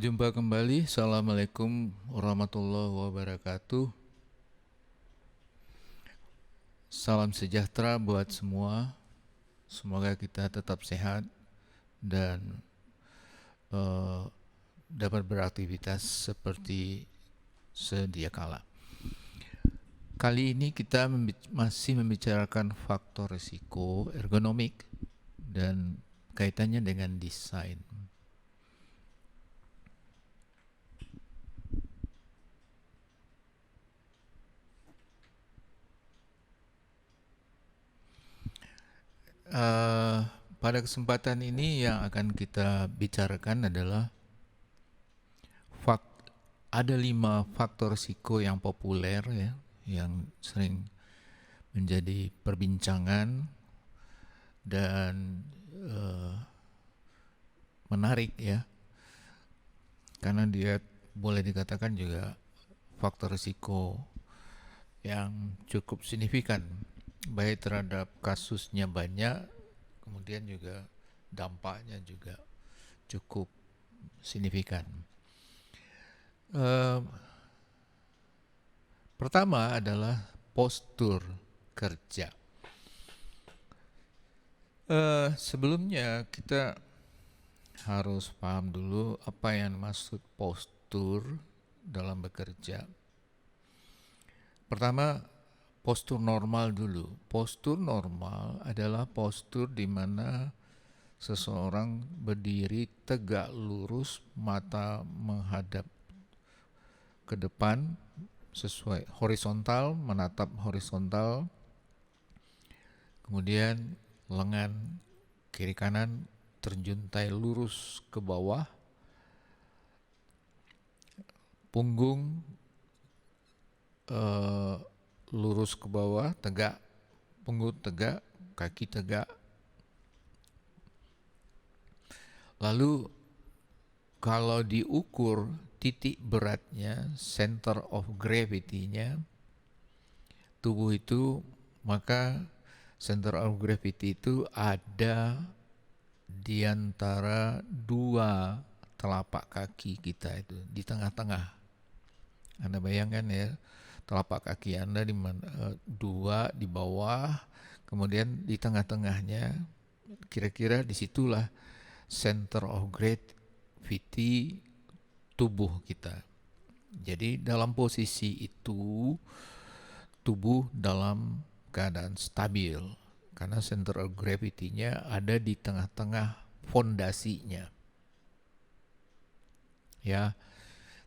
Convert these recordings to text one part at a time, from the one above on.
Jumpa kembali. Assalamualaikum warahmatullahi wabarakatuh. Salam sejahtera buat semua. Semoga kita tetap sehat dan dapat beraktivitas seperti sedia kala. Kali ini kita masih membicarakan faktor risiko ergonomik dan kaitannya dengan desain. Pada kesempatan ini yang akan kita bicarakan adalah ada 5 faktor risiko yang populer ya, yang sering menjadi perbincangan dan menarik ya, karena dia boleh dikatakan juga faktor risiko yang cukup signifikan, baik terhadap kasusnya banyak, kemudian juga dampaknya juga cukup signifikan. Pertama adalah postur kerja. Sebelumnya kita harus paham dulu apa yang maksud postur dalam bekerja. Pertama, postur normal dulu. Postur normal adalah postur di mana seseorang berdiri tegak lurus, mata menghadap ke depan sesuai horizontal, menatap horizontal, kemudian lengan kiri kanan terjuntai lurus ke bawah, punggung lurus ke bawah, tegak, punggung tegak, kaki tegak. Lalu kalau diukur titik beratnya, center of gravity-nya, tubuh itu, maka center of gravity itu ada di antara 2 telapak kaki kita itu, di tengah-tengah. Anda bayangkan ya, telapak kaki Anda di mana 2 di bawah, kemudian di tengah-tengahnya, kira-kira disitulah center of gravity tubuh kita. Jadi dalam posisi itu tubuh dalam keadaan stabil karena center of gravity-nya ada di tengah-tengah fondasinya. Ya,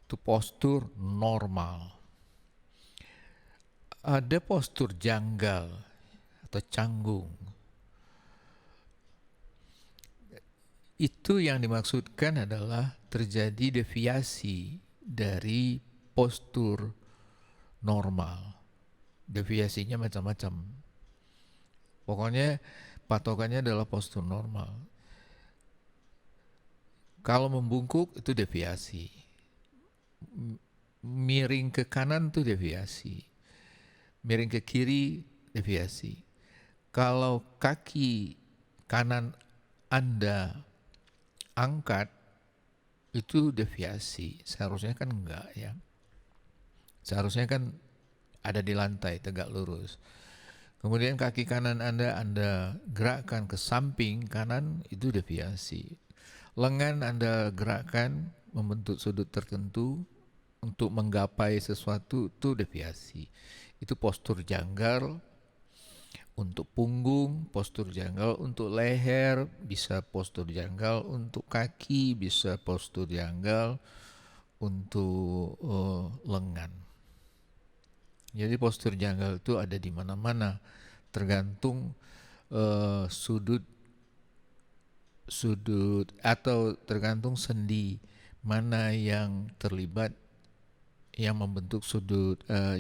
itu postur normal. Ada postur janggal atau canggung. Itu yang dimaksudkan adalah terjadi deviasi dari postur normal. Deviasinya macam-macam. Pokoknya patokannya adalah postur normal. Kalau membungkuk itu deviasi. Miring ke kanan itu deviasi. Miring ke kiri deviasi. Kalau kaki kanan Anda angkat itu deviasi, seharusnya kan enggak ya. Seharusnya kan ada di lantai tegak lurus. Kemudian kaki kanan Anda gerakkan ke samping kanan, itu deviasi. Lengan Anda gerakkan membentuk sudut tertentu untuk menggapai sesuatu, itu deviasi. Itu postur janggal untuk punggung, postur janggal untuk leher, bisa postur janggal untuk kaki, bisa postur janggal untuk lengan. Jadi postur janggal itu ada di mana-mana, tergantung sudut atau tergantung sendi mana yang terlibat yang membentuk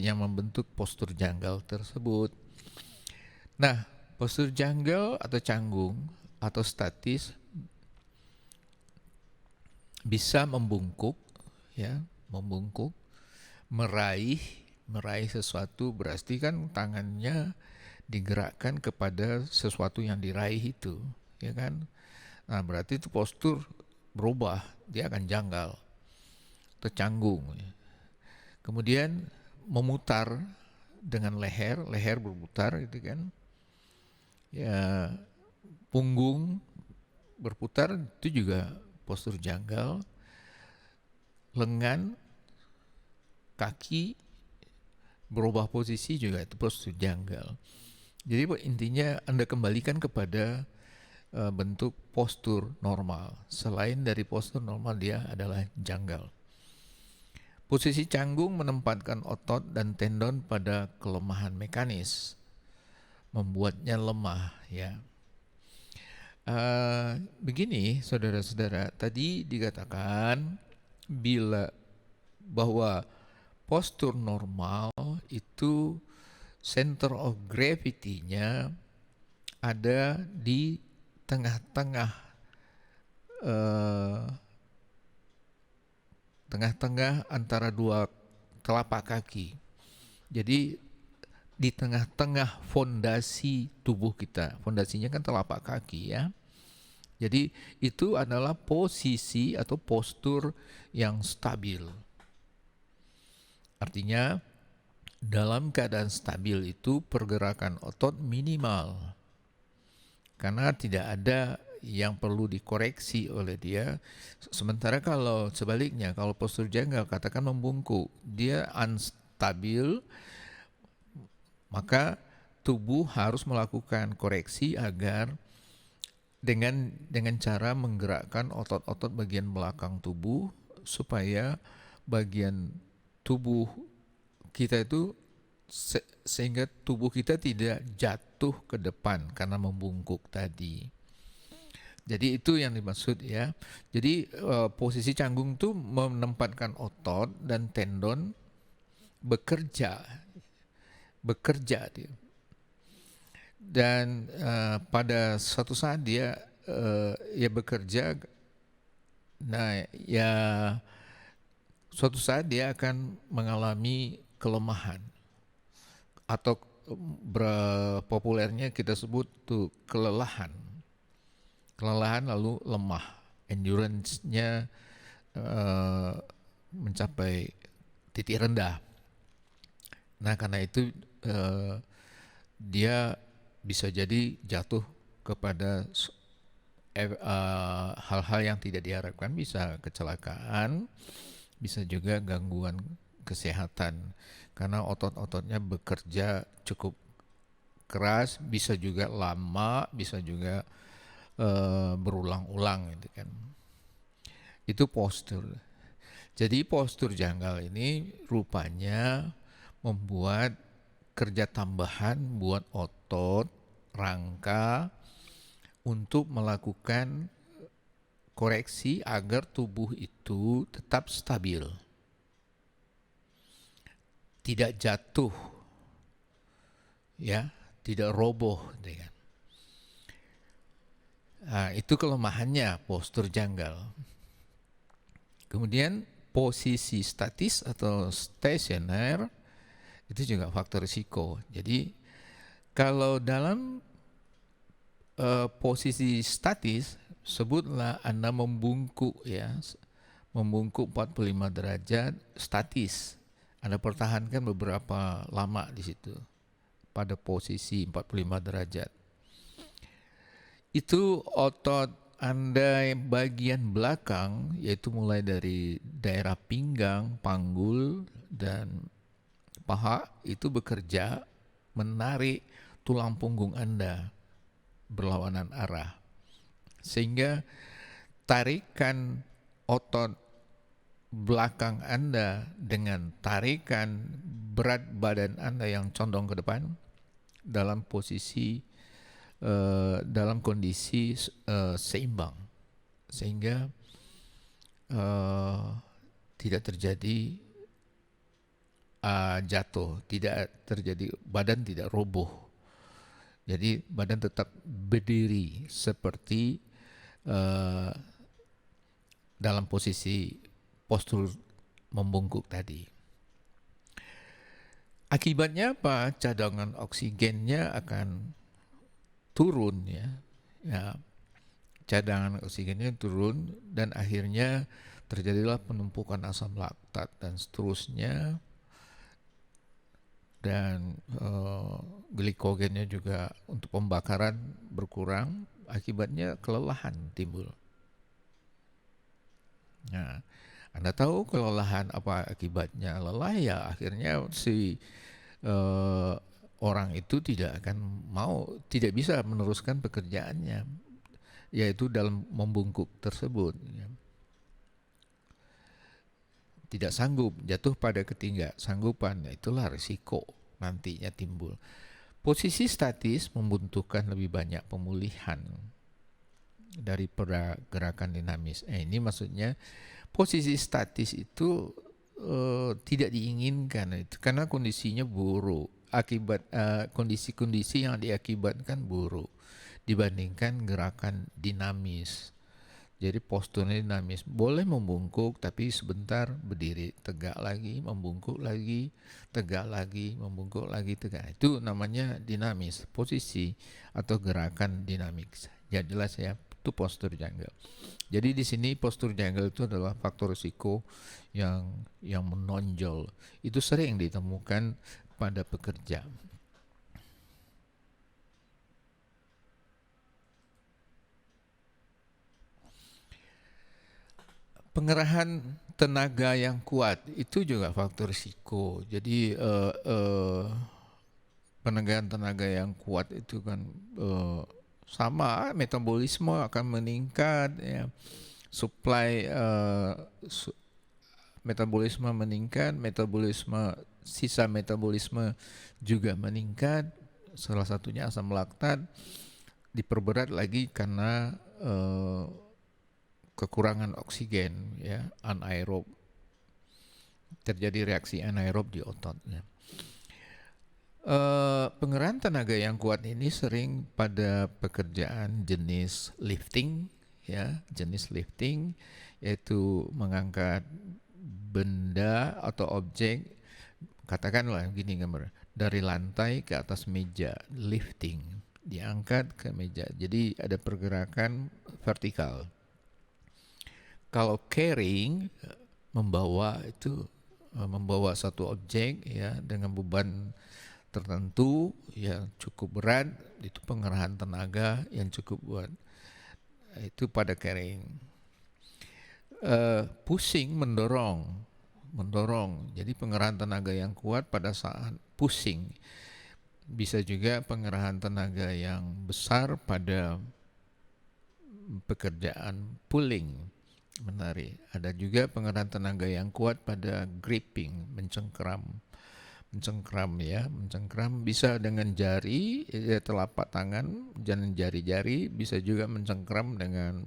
yang membentuk postur janggal tersebut. Nah, postur janggal atau canggung atau statis bisa membungkuk, ya, membungkuk, meraih sesuatu, berarti kan tangannya digerakkan kepada sesuatu yang diraih itu, ya kan? Nah, berarti itu postur berubah, dia akan janggal. tercanggung. Kemudian memutar dengan leher berputar gitu kan. Ya, punggung berputar itu juga postur janggal. Lengan, kaki berubah posisi juga itu postur janggal. Jadi intinya Anda kembalikan kepada bentuk postur normal. Selain dari postur normal, dia adalah janggal. Posisi canggung menempatkan otot dan tendon pada kelemahan mekanis, membuatnya lemah ya. Begini saudara-saudara, tadi dikatakan bahwa postur normal itu center of gravity-nya ada di tengah-tengah antara dua telapak kaki. Jadi di tengah-tengah fondasi tubuh kita. Fondasinya kan telapak kaki ya. Jadi itu adalah posisi atau postur yang stabil. Artinya dalam keadaan stabil itu pergerakan otot minimal. Karena tidak ada yang perlu dikoreksi oleh dia. Sementara kalau sebaliknya, kalau postur janggal katakan membungkuk, dia unstabil, maka tubuh harus melakukan koreksi agar dengan cara menggerakkan otot-otot bagian belakang tubuh supaya bagian tubuh kita itu sehingga tubuh kita tidak jatuh ke depan karena membungkuk tadi. Jadi itu yang dimaksud ya. Jadi posisi canggung itu menempatkan otot dan tendon bekerja dia. Dan pada suatu saat dia bekerja, nah ya suatu saat dia akan mengalami kelemahan atau populernya kita sebut tuh kelelahan lalu lemah, endurance-nya mencapai titik rendah. Nah karena itu dia bisa jadi jatuh kepada hal-hal yang tidak diharapkan, bisa kecelakaan, bisa juga gangguan kesehatan karena otot-ototnya bekerja cukup keras, bisa juga lama, bisa juga berulang-ulang gitu kan. Itu postur. Jadi postur janggal ini rupanya membuat kerja tambahan buat otot, rangka untuk melakukan koreksi agar tubuh itu tetap stabil. Tidak jatuh, ya, tidak roboh. Nah, itu kelemahannya postur janggal. Kemudian posisi statis atau stasioner itu juga faktor risiko. Jadi kalau dalam posisi statis, sebutlah Anda membungkuk ya, membungkuk 45 derajat statis. Anda pertahankan beberapa lama di situ pada posisi 45 derajat. Itu otot Anda bagian belakang, yaitu mulai dari daerah pinggang, panggul, dan paha itu bekerja menarik tulang punggung Anda berlawanan arah. Sehingga tarikan otot belakang Anda dengan tarikan berat badan Anda yang condong ke depan dalam posisi dalam kondisi seimbang, sehingga tidak terjadi jatuh, tidak terjadi, badan tidak roboh. Jadi badan tetap berdiri seperti dalam posisi postur membungkuk tadi. Akibatnya apa? Cadangan oksigennya akan turun ya. Cadangan oksigennya turun dan akhirnya terjadilah penumpukan asam laktat dan seterusnya, dan glikogennya juga untuk pembakaran berkurang, akibatnya kelelahan timbul. Nah, Anda tahu kelelahan apa akibatnya? Lelah ya akhirnya si orang itu tidak bisa meneruskan pekerjaannya, yaitu dalam membungkuk tersebut. Tidak sanggup, jatuh pada ketidaksanggupan, itulah risiko nantinya timbul. Posisi statis membutuhkan lebih banyak pemulihan daripada gerakan dinamis. Ini maksudnya posisi statis itu tidak diinginkan itu karena kondisinya buruk, akibat kondisi-kondisi yang diakibatkan buruk dibandingkan gerakan dinamis. Jadi posturnya dinamis, boleh membungkuk tapi sebentar berdiri, tegak lagi, membungkuk lagi, tegak lagi, membungkuk lagi, tegak. Itu namanya dinamis, posisi atau gerakan dinamis. Ya jelas ya, itu postur jungle. Jadi di sini postur jungle itu adalah faktor risiko yang menonjol. Itu sering ditemukan pada pekerja. Pengerahan tenaga yang kuat itu juga faktor risiko. Jadi pengerahan tenaga yang kuat itu kan sama, metabolisme akan meningkat, ya. Supply metabolisme meningkat, sisa metabolisme juga meningkat. Salah satunya asam laktat, diperberat lagi karena kekurangan oksigen, ya, anaerob, terjadi reaksi anaerob di ototnya. Pengerahan tenaga yang kuat ini sering pada pekerjaan jenis lifting, ya, yaitu mengangkat benda atau objek, katakanlah gini gambar, dari lantai ke atas meja, lifting, diangkat ke meja. Jadi ada pergerakan vertikal. Kalau carrying, membawa satu objek, ya, dengan beban tertentu yang cukup berat, itu pengerahan tenaga yang cukup kuat. Itu pada carrying. Pushing, mendorong. Jadi pengerahan tenaga yang kuat pada saat pushing. Bisa juga pengerahan tenaga yang besar pada pekerjaan pulling, menarik. Ada juga pengerahan tenaga yang kuat pada gripping, mencengkram, ya, mencengkram bisa dengan jari, ya, telapak tangan, dan jari-jari, bisa juga mencengkram dengan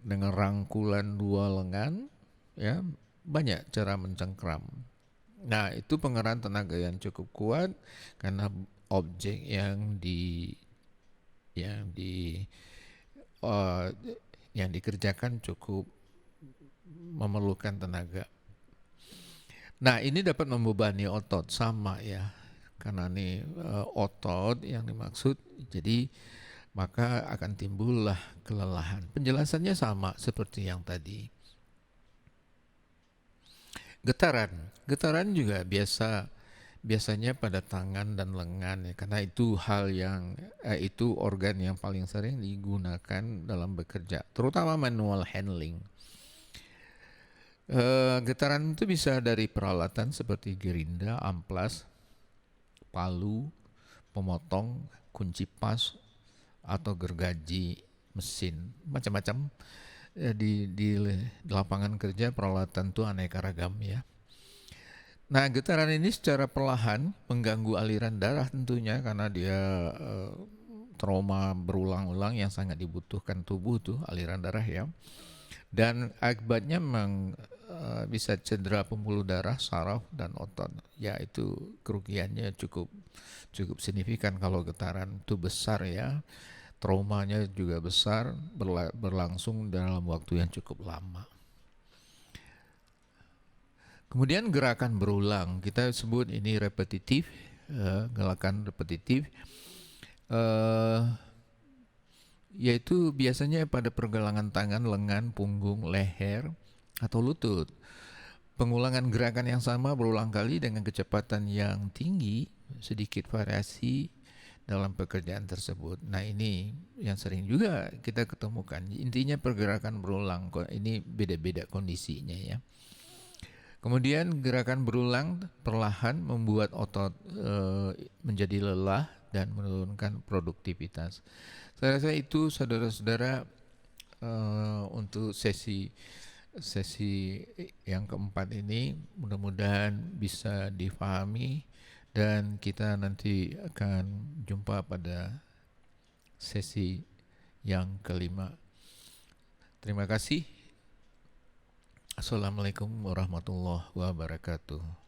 rangkulan dua lengan, ya, banyak cara mencengkram. Nah, itu pengerahan tenaga yang cukup kuat karena objek yang dikerjakan cukup memerlukan tenaga. Nah, ini dapat membebani otot, sama ya, karena ini otot yang dimaksud, jadi maka akan timbullah kelelahan. Penjelasannya sama seperti yang tadi. Getaran juga biasanya pada tangan dan lengan, ya, karena itu itu organ yang paling sering digunakan dalam bekerja, terutama manual handling. Getaran itu bisa dari peralatan seperti gerinda, amplas, palu, pemotong, kunci pas, atau gergaji mesin, macam-macam. Di lapangan kerja peralatan itu aneka ragam, ya. Nah, getaran ini secara perlahan mengganggu aliran darah tentunya, karena dia trauma berulang-ulang yang sangat dibutuhkan tubuh tuh, aliran darah, ya. Dan akibatnya memang bisa cedera pembuluh darah, saraf, dan otot. Ya, itu kerugiannya cukup signifikan kalau getaran itu besar, ya. Traumanya juga besar, berlangsung dalam waktu yang cukup lama. Kemudian gerakan berulang, kita sebut ini repetitif, gerakan repetitif, yaitu biasanya pada pergelangan tangan, lengan, punggung, leher, atau lutut. Pengulangan gerakan yang sama berulang kali dengan kecepatan yang tinggi, sedikit variasi dalam pekerjaan tersebut. Nah, ini yang sering juga kita ketemukan. Intinya pergerakan berulang, ini beda-beda kondisinya ya. Kemudian gerakan berulang perlahan membuat otot menjadi lelah dan menurunkan produktivitas. Saya rasa itu saudara-saudara untuk sesi yang keempat ini mudah-mudahan bisa difahami dan kita nanti akan jumpa pada sesi yang kelima. Terima kasih. Assalamualaikum warahmatullahi wabarakatuh.